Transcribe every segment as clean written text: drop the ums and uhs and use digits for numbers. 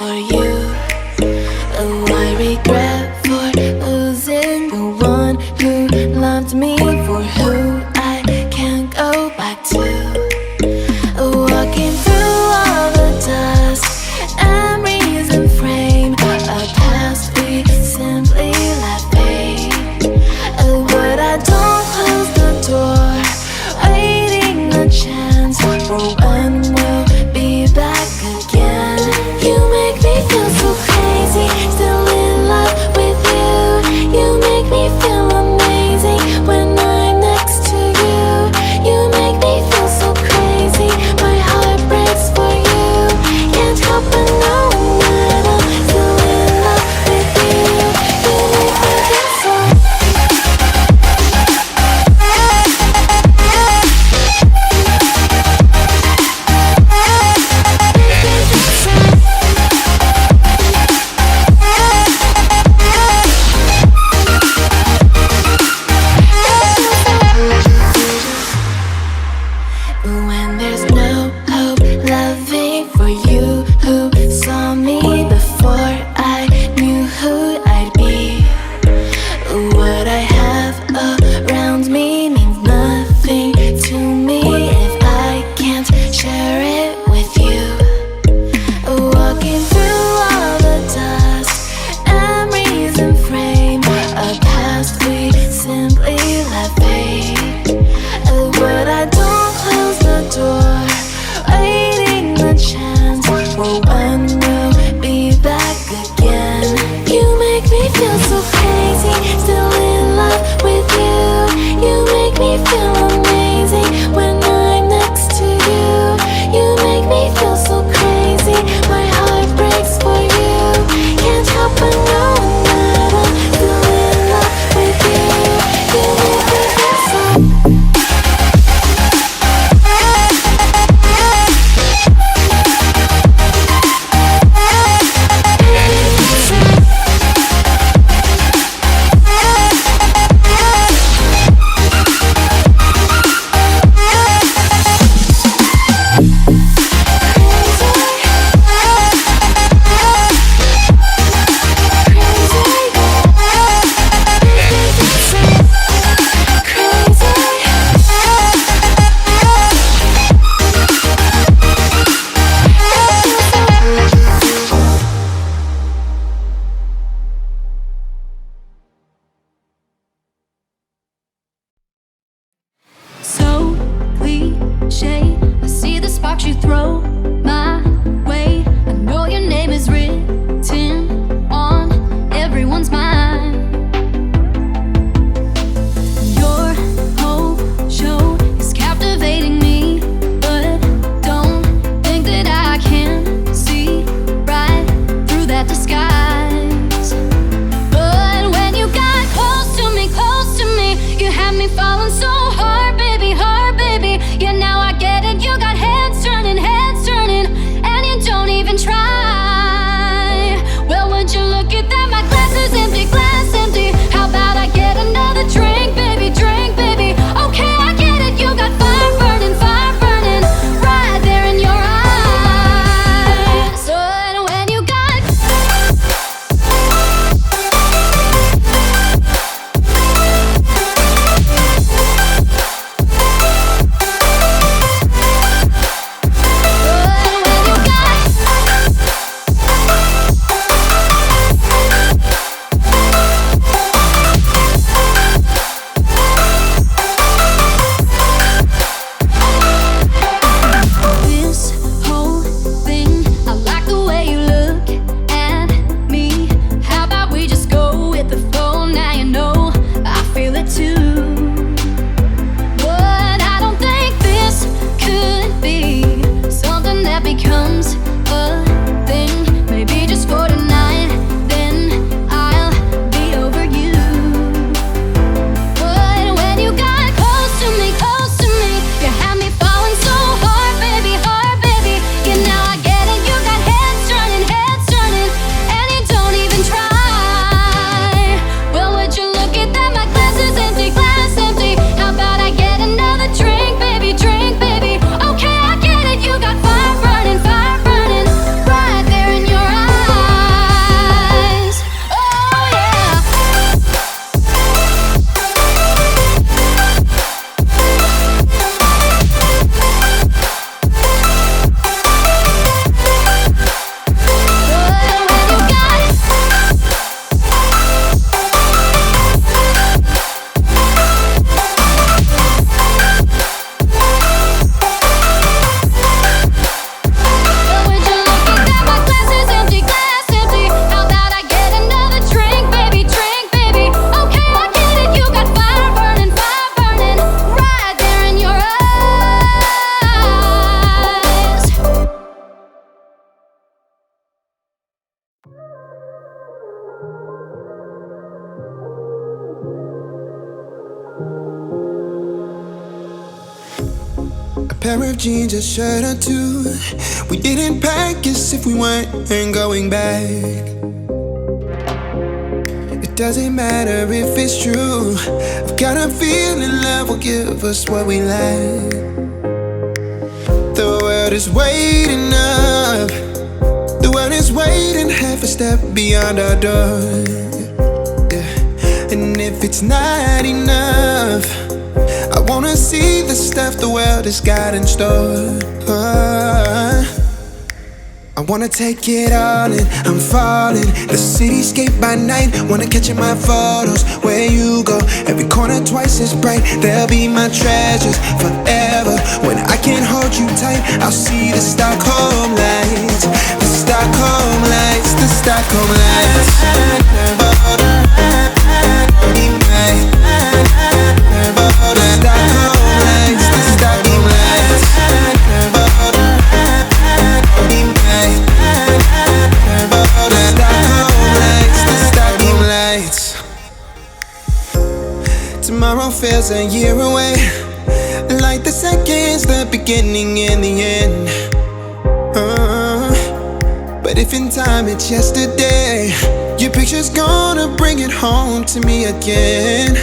for you. Oh, I regret for losing the Pair of jeans, a shirt or two. We didn't pack as if we weren't going back. It doesn't matter if it's true. I've got a feeling love will give us what we lack. The world is waiting up. The world is waiting half a step beyond our door. Yeah. And if it's not enough, I wanna see the stuff the world has got in store. I wanna take it all in, I'm falling. The cityscape by night, wanna catch in my photos. Where you go, every corner twice as bright. They'll be my treasures forever. When I can't hold you tight, I'll see the Stockholm lights. The Stockholm lights, the Stockholm lights. Tomorrow feels a year away, like the seconds, the beginning and the end. But if in time it's yesterday, your picture's gonna bring it home to me again.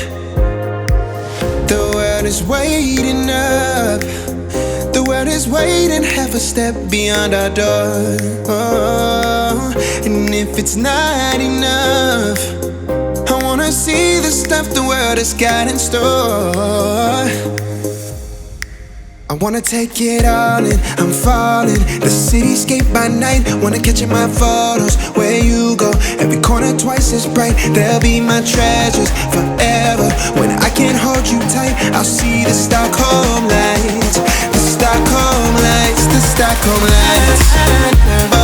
The world is waiting up. The world is waiting half a step beyond our door. And if it's not enough, I wanna see the stuff the world has got in store. I wanna take it all in, I'm falling. The cityscape by night, wanna catch in my photos. Where you go, every corner twice as bright. They'll be my treasures forever. When I can't hold you tight, I'll see the Stockholm lights. The Stockholm lights, the Stockholm lights.